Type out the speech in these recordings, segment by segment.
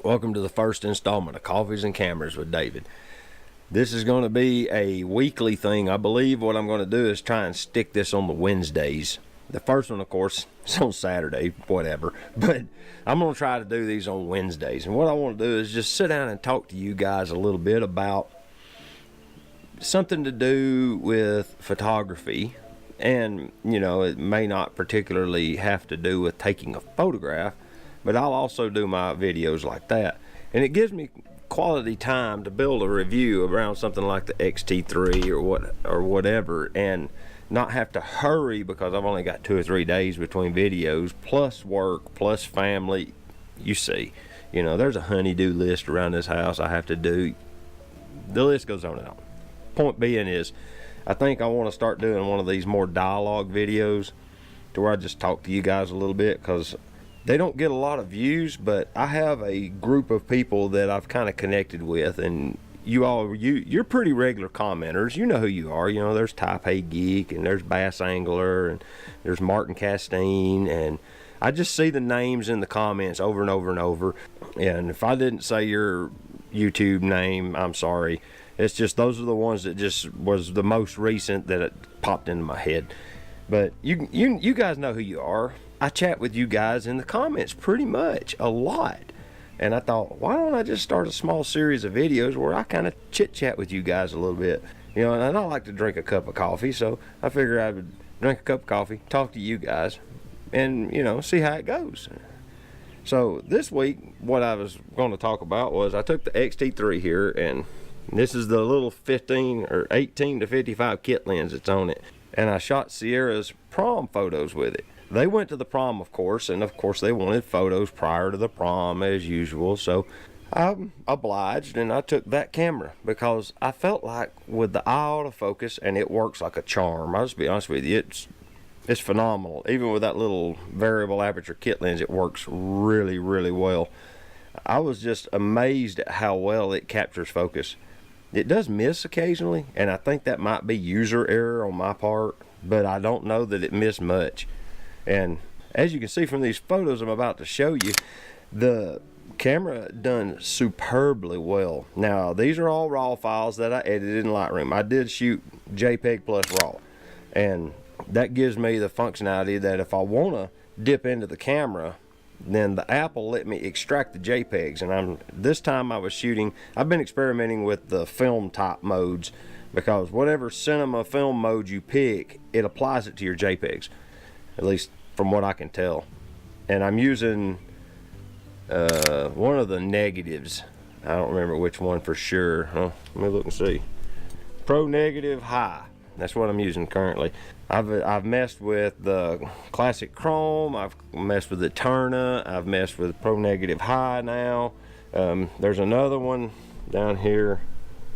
Welcome to the first installment of Coffees and Cameras with David. This is going to be a weekly thing. I believe what I'm going to do is try and stick this on the Wednesdays. The first one, of course, is on Saturday, whatever. But I'm going to try to do these on Wednesdays. And what I want to do is just sit down and talk to you guys a little bit about something to do with photography. And, you know, it may not particularly have to do with taking a photograph, but I'll also do my videos like that. And it gives me quality time to build a review around something like the X-T3 or whatever, and not have to hurry because I've only got 2 or 3 days between videos, plus work, plus family. You see, you know, there's a honey-do list around this house I have to do. The list goes on and on. Point being is, I think I want to start doing one of these more dialogue videos to where I just talk to you guys a little bit, because they don't get a lot of views, but I have a group of people that I've kind of connected with, and you're pretty regular commenters. You know who you are. You know, there's Type A Geek, and there's Bass Angler, and there's Martin Castine, and I just see the names in the comments over and over and over. And if I didn't say your YouTube name, I'm sorry. It's just those are the ones that just was the most recent that it popped into my head. But you guys know who you are. I chat with you guys in the comments pretty much a lot. And I thought, why don't I just start a small series of videos where I kind of chit-chat with you guys a little bit. You know, and I like to drink a cup of coffee, so I figured I would drink a cup of coffee, talk to you guys, and, you know, see how it goes. So this week, what I was going to talk about was I took the X-T3 here, and this is the little 15 or 18 to 55 kit lens that's on it. And I shot Sierra's prom photos with it. They went to the prom, of course, and of course they wanted photos prior to the prom as usual, so I'm obliged and I took that camera because I felt like with the eye autofocus, and it works like a charm. I'll just be honest with you, it's phenomenal. Even with that little variable aperture kit lens, it works really, really well. I was just amazed at how well it captures focus. It does miss occasionally, and I think that might be user error on my part, but I don't know that it missed much. And as you can see from these photos I'm about to show you, the camera done superbly well. Now, these are all RAW files that I edited in Lightroom. I did shoot JPEG plus RAW, and that gives me the functionality that if I want to dip into the camera, then the app will let me extract the JPEGs. And this time I was shooting, I've been experimenting with the film type modes, because whatever cinema film mode you pick, it applies it to your JPEGs, at least from what I can tell. And I'm using one of the negatives. I don't remember which one for sure. Let me look and see. Pro Negative High. That's what I'm using currently. I've messed with the Classic Chrome. I've messed with the Eterna. I've messed with Pro Negative High now. There's another one down here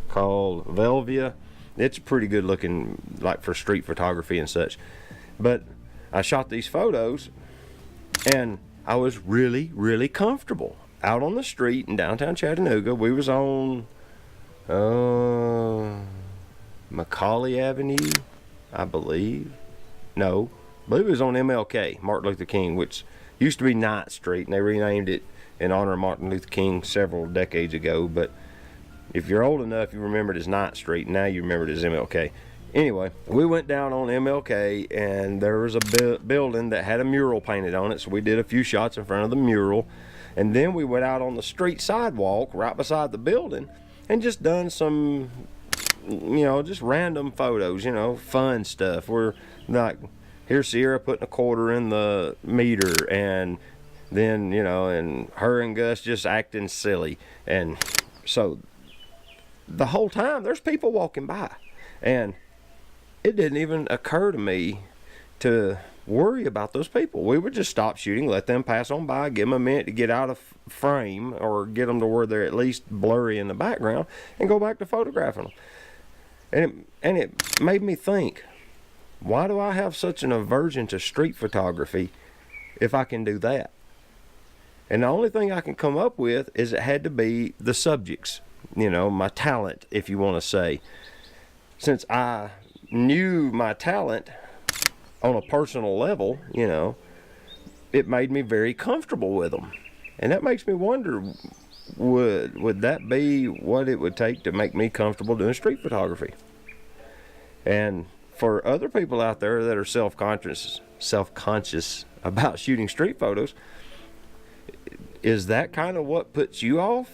called Velvia. It's pretty good looking, like for street photography and such. But I shot these photos and I was really, really comfortable out on the street in downtown Chattanooga. We was on Macaulay Avenue, I believe. No, I believe it was on MLK, Martin Luther King, which used to be Ninth Street, and they renamed it in honor of Martin Luther King several decades ago. But if you're old enough, you remember it as Ninth Street. Now you remember it as MLK. Anyway, we went down on MLK, and there was a building that had a mural painted on it, so we did a few shots in front of the mural. And then we went out on the street sidewalk right beside the building and just done some, you know, just random photos, you know, fun stuff. We're like, here's Sierra putting a quarter in the meter, and then, you know, and her and Gus just acting silly. And so the whole time there's people walking by, and it didn't even occur to me to worry about those people. We would just stop shooting, let them pass on by, give them a minute to get out of frame, or get them to where they're at least blurry in the background, and go back to photographing them. And it made me think, why do I have such an aversion to street photography if I can do that? And the only thing I can come up with is it had to be the subjects, you know, my talent, if you want to say. Since I knew my talent on a personal level, you know, it made me very comfortable with them. And that makes me wonder, would that be what it would take to make me comfortable doing street photography? And for other people out there that are self-conscious about shooting street photos, is that kind of what puts you off?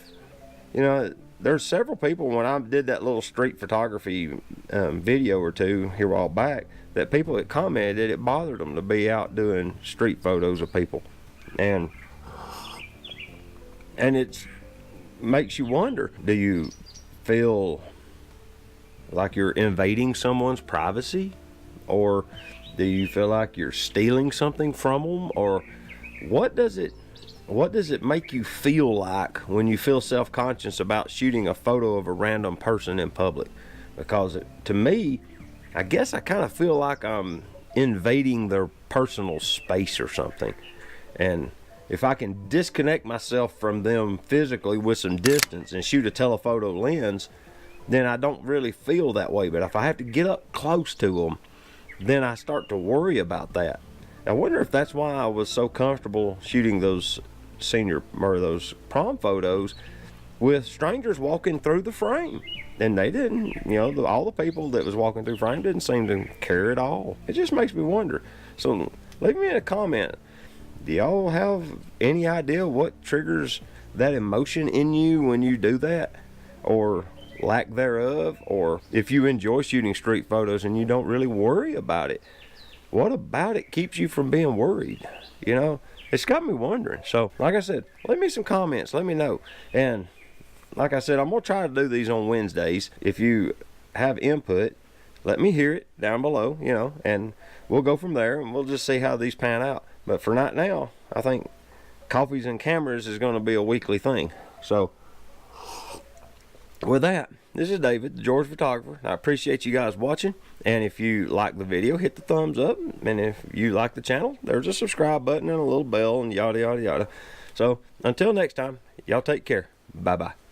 You know, there's several people, when I did that little street photography video or two here a while back, that people that commented it bothered them to be out doing street photos of people. And it makes you wonder, do you feel like you're invading someone's privacy? Or do you feel like you're stealing something from them? Or what does it make you feel like when you feel self-conscious about shooting a photo of a random person in public? Because to me, I guess I kind of feel like I'm invading their personal space or something. And if I can disconnect myself from them physically with some distance and shoot a telephoto lens, then I don't really feel that way. But if I have to get up close to them, then I start to worry about that. I wonder if that's why I was so comfortable shooting those those prom photos with strangers walking through the frame. And they didn't, you know, all the people that was walking through the frame didn't seem to care at all. It just makes me wonder. So leave me a comment. Do y'all have any idea what triggers that emotion in you when you do that, or lack thereof? Or if you enjoy shooting street photos and you don't really worry about it, what about it keeps you from being worried? You know, it's got me wondering. So like I said, leave me some comments, let me know. And like I said, I'm gonna try to do these on Wednesdays. If you have input, let me hear it down below, you know, and we'll go from there, and we'll just see how these pan out. But for right now, I think coffees and cameras is going to be a weekly thing. So with that, this is David, the Georgia Photographer. I appreciate you guys watching. And if you like the video, hit the thumbs up. And if you like the channel, there's a subscribe button and a little bell and yada, yada, yada. So until next time, y'all take care. Bye-bye.